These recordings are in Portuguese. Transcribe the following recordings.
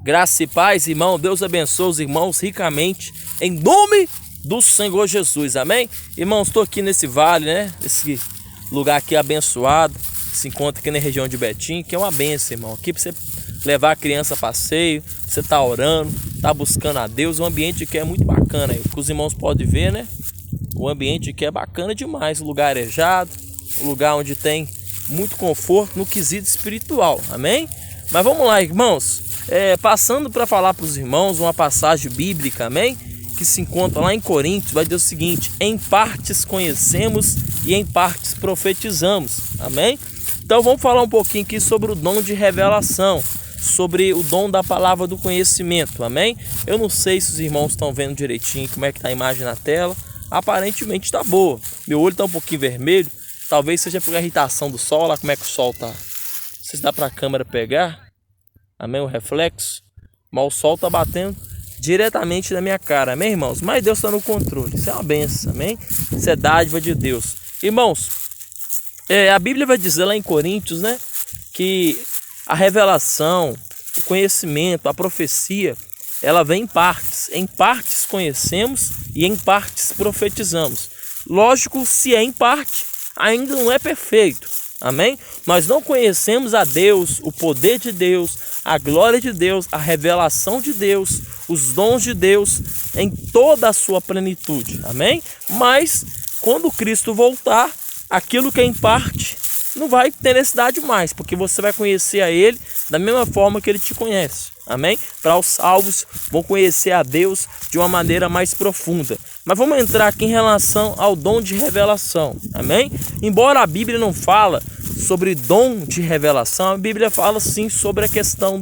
Graça e paz, irmão. Deus abençoe os irmãos ricamente, em nome do Senhor Jesus, amém? Irmãos, estou aqui nesse vale, né? Esse lugar aqui abençoado, que se encontra aqui na região de Betim, que é uma benção, irmão. Aqui para você levar a criança a passeio, você tá orando, tá buscando a Deus. O ambiente aqui é muito bacana, que os irmãos podem ver, né? O ambiente aqui é bacana demais, o lugar arejado, o lugar onde tem muito conforto no quesito espiritual, amém? Mas vamos lá, irmãos, passando para falar para os irmãos uma passagem bíblica, amém? Que se encontra lá em Coríntios, vai dizer o seguinte: em partes conhecemos e em partes profetizamos, amém? Então vamos falar um pouquinho aqui sobre o dom de revelação, sobre o dom da palavra do conhecimento, amém? Eu não sei se os irmãos estão vendo direitinho como é que está a imagem na tela, aparentemente está boa, meu olho está um pouquinho vermelho, talvez seja por irritação do sol. Olha como é que o sol está, não sei se dá para a câmera pegar, amém, o reflexo, mas o sol está batendo diretamente na minha cara, amém, irmãos? Mas Deus está no controle, isso é uma benção, amém? Isso é dádiva de Deus. Irmãos, a Bíblia vai dizer lá em Coríntios, né, que a revelação, o conhecimento, a profecia, ela vem em partes conhecemos e em partes profetizamos. Lógico, se é em parte, ainda não é perfeito, amém? Nós não conhecemos a Deus, o poder de Deus, a glória de Deus, a revelação de Deus, os dons de Deus em toda a sua plenitude, amém? Mas quando Cristo voltar, aquilo que é em parte não vai ter necessidade mais, porque você vai conhecer a Ele da mesma forma que Ele te conhece, amém? Para os salvos vão conhecer a Deus de uma maneira mais profunda. Mas vamos entrar aqui em relação ao dom de revelação, amém? Embora a Bíblia não fala sobre dom de revelação, a Bíblia fala sim sobre a questão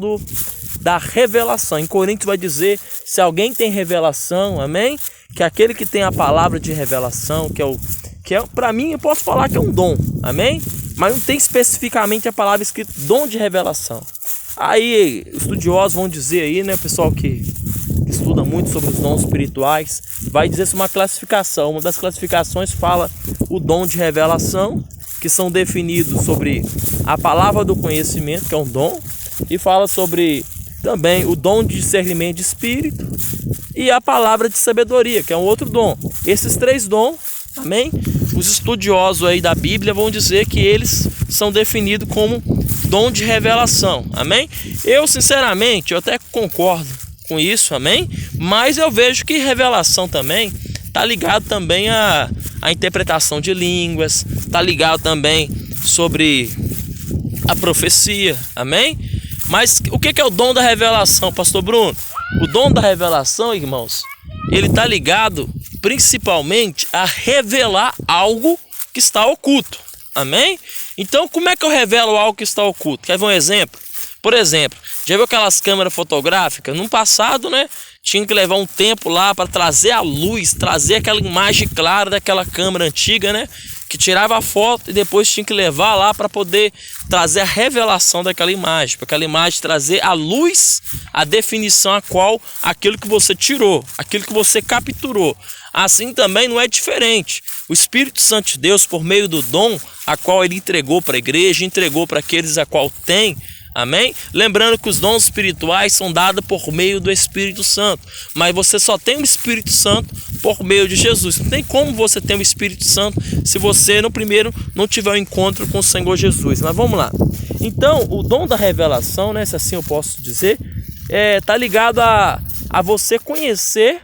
da revelação. Em Coríntios vai dizer, se alguém tem revelação, amém? Que aquele que tem a palavra de revelação, que é para mim, eu posso falar que é um dom, amém? Mas não tem especificamente a palavra escrita dom de revelação. Aí estudiosos vão dizer aí, né, pessoal que estuda muito sobre os dons espirituais, vai dizer uma classificação. Uma das classificações fala o dom de revelação, que são definidos sobre a palavra do conhecimento, que é um dom, e fala sobre também o dom de discernimento de espírito e a palavra de sabedoria, que é um outro dom. Esses três dons, amém? Os estudiosos aí da Bíblia vão dizer que eles são definidos como dom de revelação, amém? Eu sinceramente, eu até concordo com isso, amém? Mas eu vejo que revelação também está ligado também à interpretação de línguas, está ligado também sobre a profecia, amém? Mas o que é o dom da revelação, pastor Bruno? O dom da revelação, irmãos, ele está ligado principalmente a revelar algo que está oculto, amém? Então, como é que eu revelo algo que está oculto? Quer ver um exemplo? Por exemplo, já viu aquelas câmeras fotográficas? No passado, né, tinha que levar um tempo lá para trazer a luz, trazer aquela imagem clara daquela câmera antiga, né, que tirava a foto e depois tinha que levar lá para poder trazer a revelação daquela imagem, para aquela imagem trazer a luz, a definição a qual aquilo que você tirou, aquilo que você capturou. Assim também não é diferente. O Espírito Santo de Deus, por meio do dom a qual ele entregou para a igreja, entregou para aqueles a qual tem, amém? Lembrando que os dons espirituais são dados por meio do Espírito Santo, mas você só tem o Espírito Santo por meio de Jesus. Não tem como você ter o Espírito Santo se você no primeiro não tiver um encontro com o Senhor Jesus. Mas vamos lá. Então, o dom da revelação, né, se assim eu posso dizer, tá ligado a você conhecer,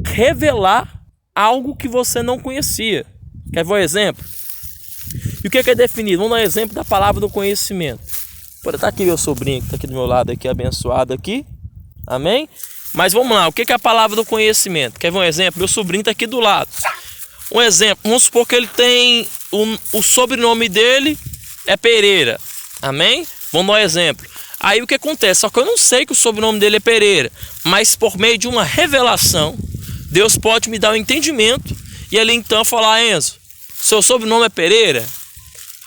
revelar algo que você não conhecia. Quer ver um exemplo? E o que é definido? Vamos dar um exemplo da palavra do conhecimento. Pode estar aqui meu sobrinho que está aqui do meu lado, aqui, abençoado aqui, amém? Mas vamos lá, o que é a palavra do conhecimento? Quer ver um exemplo? Meu sobrinho está aqui do lado. Um exemplo, vamos supor que ele tem, o sobrenome dele é Pereira, amém? Vamos dar um exemplo. Aí o que acontece? Só que eu não sei que o sobrenome dele é Pereira, mas por meio de uma revelação, Deus pode me dar um entendimento e ali então falar: Enzo, seu sobrenome é Pereira?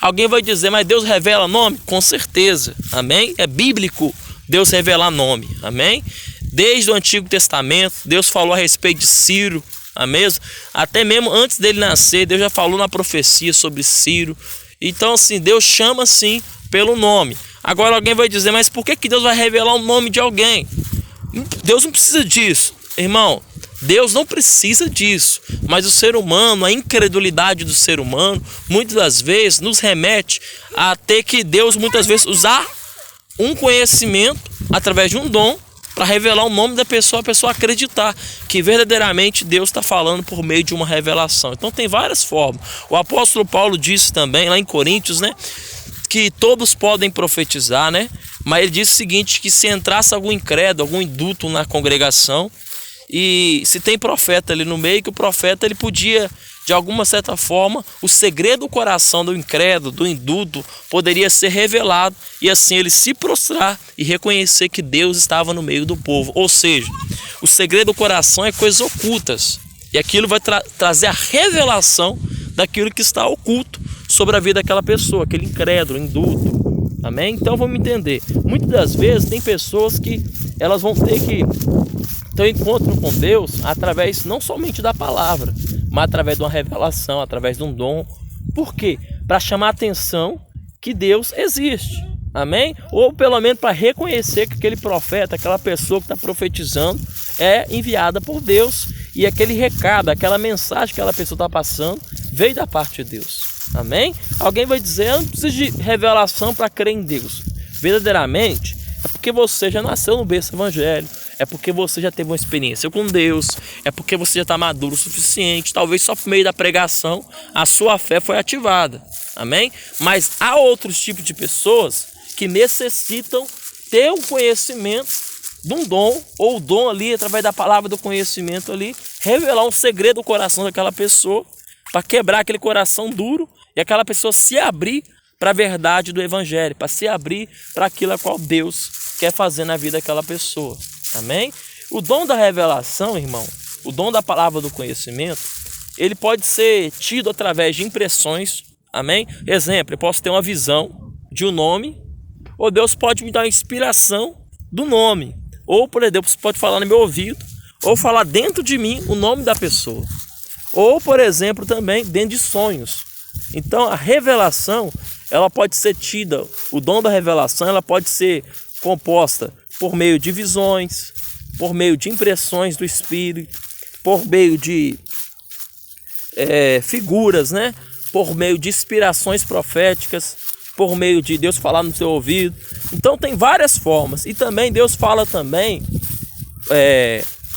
Alguém vai dizer, mas Deus revela nome? Com certeza, amém? É bíblico Deus revelar nome, amém? Desde o Antigo Testamento, Deus falou a respeito de Ciro, amém? Até mesmo antes dele nascer, Deus já falou na profecia sobre Ciro. Então assim, Deus chama sim pelo nome. Agora alguém vai dizer, mas por que Deus vai revelar o nome de alguém? Deus não precisa disso, irmão. Deus não precisa disso, mas o ser humano, a incredulidade do ser humano, muitas das vezes nos remete a ter que Deus muitas vezes usar um conhecimento através de um dom para revelar o nome da pessoa, a pessoa acreditar que verdadeiramente Deus está falando por meio de uma revelação. Então tem várias formas. O apóstolo Paulo disse também lá em Coríntios, né, que todos podem profetizar, né? Mas ele disse o seguinte, que se entrasse algum incrédulo, algum induto na congregação, e se tem profeta ali no meio, que o profeta ele podia, de alguma certa forma, o segredo do coração do incrédulo, do induto, poderia ser revelado e assim ele se prostrar e reconhecer que Deus estava no meio do povo. Ou seja, o segredo do coração é coisas ocultas e aquilo vai trazer a revelação daquilo que está oculto sobre a vida daquela pessoa, aquele incrédulo, induto. Amém? Então vamos entender. Muitas das vezes tem pessoas que elas vão ter que ter um encontro com Deus através não somente da palavra, mas através de uma revelação, através de um dom. Por quê? Para chamar a atenção que Deus existe. Amém? Ou pelo menos para reconhecer que aquele profeta, aquela pessoa que está profetizando é enviada por Deus e aquele recado, aquela mensagem que aquela pessoa está passando veio da parte de Deus. Amém? Alguém vai dizer, eu não preciso de revelação para crer em Deus. Verdadeiramente, é porque você já nasceu no berço evangélico, é porque você já teve uma experiência com Deus, é porque você já está maduro o suficiente, talvez só por meio da pregação a sua fé foi ativada. Amém? Mas há outros tipos de pessoas que necessitam ter um conhecimento de um dom, ou o dom ali, através da palavra do conhecimento ali, revelar um segredo do coração daquela pessoa, para quebrar aquele coração duro e aquela pessoa se abrir para a verdade do evangelho, para se abrir para aquilo a qual Deus quer fazer na vida daquela pessoa. Amém? O dom da revelação, irmão, o dom da palavra do conhecimento, ele pode ser tido através de impressões. Amém? Exemplo, eu posso ter uma visão de um nome, ou Deus pode me dar uma inspiração do nome, ou por exemplo, você pode falar no meu ouvido, ou falar dentro de mim o nome da pessoa. Ou, por exemplo, também dentro de sonhos. Então, a revelação, ela pode ser tida, o dom da revelação, ela pode ser composta por meio de visões, por meio de impressões do Espírito, por meio de figuras, né? Por meio de inspirações proféticas, por meio de Deus falar no seu ouvido. Então, tem várias formas. E também Deus fala também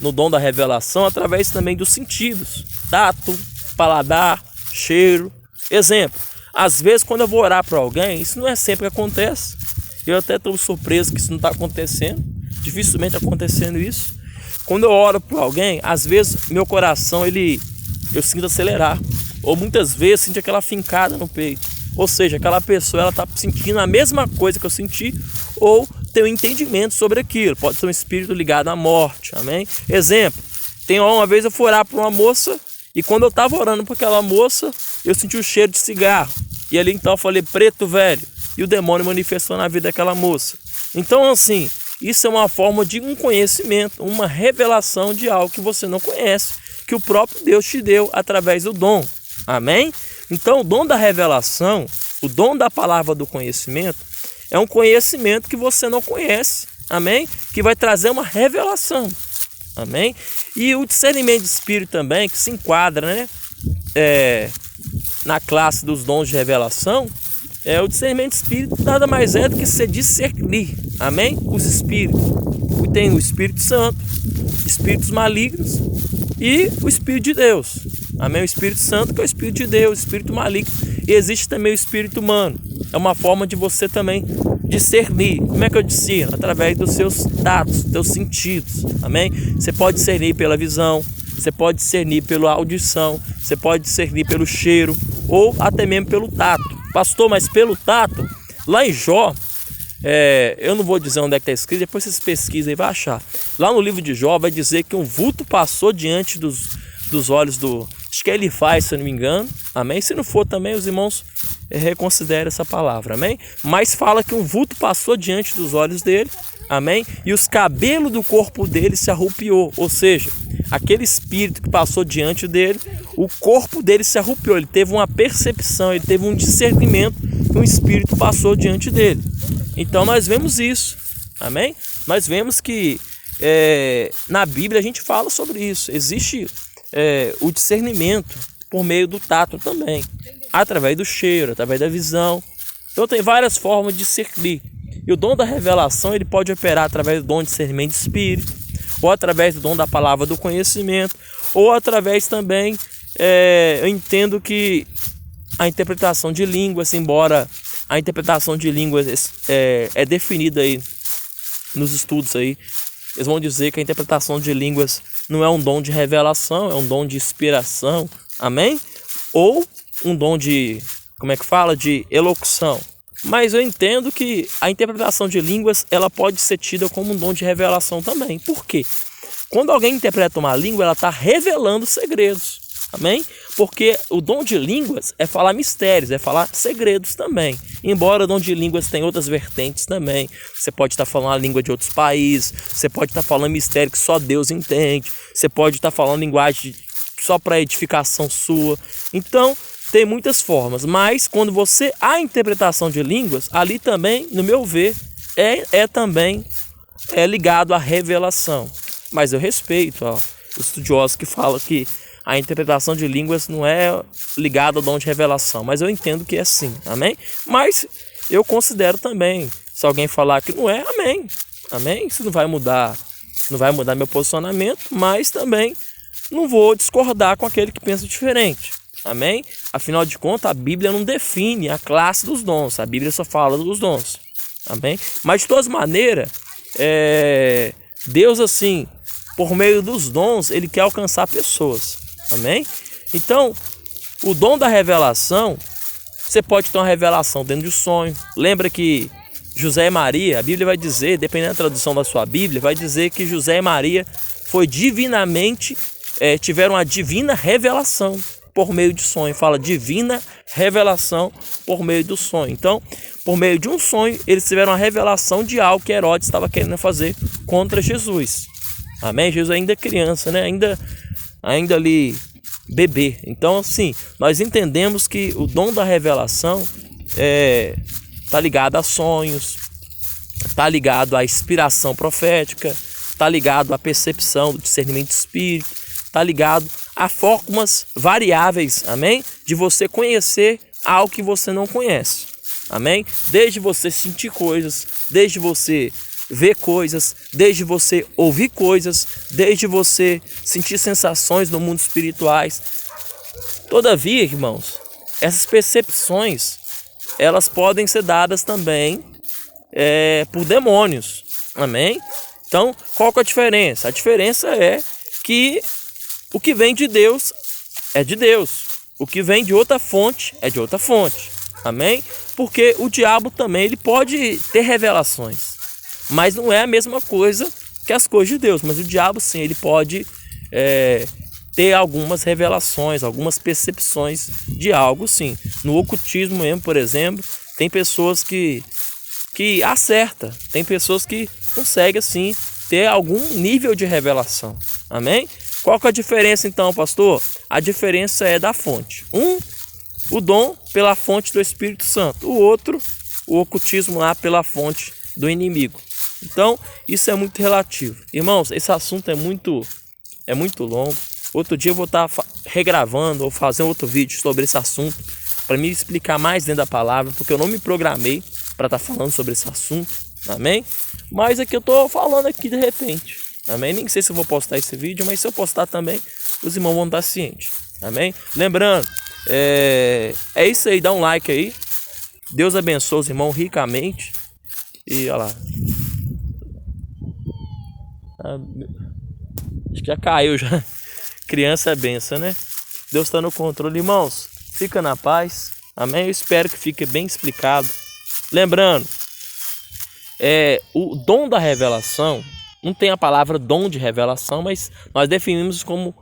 no dom da revelação através também dos sentidos. Tato, paladar, cheiro. Exemplo, às vezes quando eu vou orar para alguém, isso não é sempre que acontece. Eu até estou surpreso que isso não está acontecendo. Dificilmente acontecendo isso. Quando eu oro para alguém, às vezes meu coração eu sinto acelerar. Ou muitas vezes sinto aquela fincada no peito. Ou seja, aquela pessoa ela está sentindo a mesma coisa que eu senti, ou tem um entendimento sobre aquilo. Pode ser um espírito ligado à morte. Amém? Exemplo, uma vez eu fui orar para uma moça. E quando eu estava orando para aquela moça, eu senti o cheiro de cigarro. E ali então eu falei, preto velho. E o demônio manifestou na vida daquela moça. Então assim, isso é uma forma de um conhecimento, uma revelação de algo que você não conhece, que o próprio Deus te deu através do dom. Amém? Então o dom da revelação, o dom da palavra do conhecimento, é um conhecimento que você não conhece. Amém? Que vai trazer uma revelação. Amém? E o discernimento de espírito também, que se enquadra, né, na classe dos dons de revelação, o discernimento de espírito nada mais é do que se discernir. Amém? Os espíritos. Tem o Espírito Santo, espíritos malignos e o Espírito de Deus. Amém? O Espírito Santo que é o Espírito de Deus, o Espírito maligno. E existe também o Espírito humano. É uma forma de você também discernir. Como é que eu discerno? Através dos seus tatos, dos seus sentidos. Amém? Você pode discernir pela visão, você pode discernir pela audição, você pode discernir pelo cheiro ou até mesmo pelo tato. Pastor, mas pelo tato, lá em Jó, eu não vou dizer onde é que está escrito, depois vocês pesquisam e vai achar. Lá no livro de Jó vai dizer que um vulto passou diante dos olhos acho que ele faz, se eu não me engano. Amém? Se não for também, os irmãos reconsideram essa palavra. Amém? Mas fala que um vulto passou diante dos olhos dele. Amém? E os cabelos do corpo dele se arrupiou. Ou seja, aquele espírito que passou diante dele, o corpo dele se arrupiou. Ele teve uma percepção, ele teve um discernimento que um espírito passou diante dele. Então nós vemos isso, amém? Nós vemos que na Bíblia a gente fala sobre isso. Existe o discernimento por meio do tato também, através do cheiro, através da visão. Então tem várias formas de discernir. E o dom da revelação ele pode operar através do dom de discernimento de espírito, ou através do dom da palavra do conhecimento, ou através também, eu entendo que a interpretação de línguas, embora a interpretação de línguas é definida aí nos estudos aí, eles vão dizer que a interpretação de línguas não é um dom de revelação, é um dom de inspiração, amém? Ou um dom de, de elocução. Mas eu entendo que a interpretação de línguas, ela pode ser tida como um dom de revelação também. Por quê? Quando alguém interpreta uma língua, ela está revelando segredos, amém? Porque o dom de línguas é falar mistérios, é falar segredos também. Embora o dom de línguas tenha outras vertentes também. Você pode estar falando a língua de outros países, você pode estar falando mistério que só Deus entende, você pode estar falando linguagem só para edificação sua. Então, tem muitas formas, mas quando a interpretação de línguas, ali também, no meu ver, também ligado à revelação. Mas eu respeito os estudiosos que falam que a interpretação de línguas não é ligada ao dom de revelação, mas eu entendo que é sim, amém? Mas eu considero também, se alguém falar que não é, amém, amém? Isso não vai mudar meu posicionamento, mas também não vou discordar com aquele que pensa diferente, amém? Afinal de contas, a Bíblia não define a classe dos dons, a Bíblia só fala dos dons, amém? Mas de todas maneiras, Deus assim, por meio dos dons, ele quer alcançar pessoas. Amém? Então, o dom da revelação, você pode ter uma revelação dentro de um sonho. Lembra que José e Maria, a Bíblia vai dizer, dependendo da tradução da sua Bíblia, vai dizer que José e Maria tiveram a divina revelação por meio de sonho. Fala divina revelação por meio do sonho. Então, por meio de um sonho, eles tiveram a revelação de algo que Herodes estava querendo fazer contra Jesus. Amém? Jesus ainda é criança, né? Ainda ali bebê. Então, assim, nós entendemos que o dom da revelação está ligado a sonhos, está ligado à inspiração profética, está ligado à percepção do discernimento de espírito, está ligado a formas variáveis, amém? De você conhecer algo que você não conhece, amém? Desde você sentir coisas, desde você ver coisas, desde você ouvir coisas, desde você sentir sensações no mundo espirituais. Todavia, irmãos, essas percepções, elas podem ser dadas também por demônios, amém? Então, qual que é a diferença? A diferença é que o que vem de Deus é de Deus, o que vem de outra fonte é de outra fonte, amém? Porque o diabo também ele pode ter revelações, mas não é a mesma coisa que as coisas de Deus. Mas o diabo sim, ele pode ter algumas revelações, algumas percepções de algo sim. No ocultismo mesmo, por exemplo, tem pessoas que acertam, tem pessoas que conseguem assim ter algum nível de revelação, amém? Qual que é a diferença então, pastor? A diferença é da fonte. O dom pela fonte do Espírito Santo, o outro, o ocultismo lá pela fonte do inimigo. Então, isso é muito relativo. Irmãos, esse assunto é muito longo. Outro dia eu vou estar regravando ou fazendo outro vídeo sobre esse assunto para me explicar mais dentro da palavra, porque eu não me programei para estar falando sobre esse assunto, amém? Mas aqui eu estou falando aqui de repente, amém? Nem sei se eu vou postar esse vídeo, mas se eu postar também, os irmãos vão estar cientes, amém? Lembrando, é isso aí, dá um like aí. Deus abençoe os irmãos ricamente. E olha lá. Acho que já caiu já. Criança é benção, né? Deus está no controle, irmãos. Fica na paz, amém? Eu espero que fique bem explicado. Lembrando, o dom da revelação, não tem a palavra dom de revelação, mas nós definimos como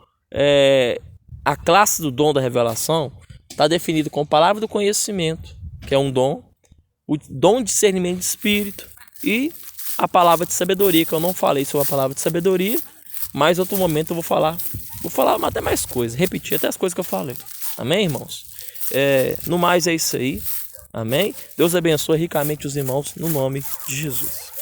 a classe do dom da revelação está definido como palavra do conhecimento, que é um dom, o dom de discernimento de espírito e a palavra de sabedoria, que eu não falei sobre a palavra de sabedoria, mas em outro momento eu vou falar até mais coisas, repetir até as coisas que eu falei, amém, irmãos? No mais é isso aí, Amém? Deus abençoe ricamente os irmãos no nome de Jesus.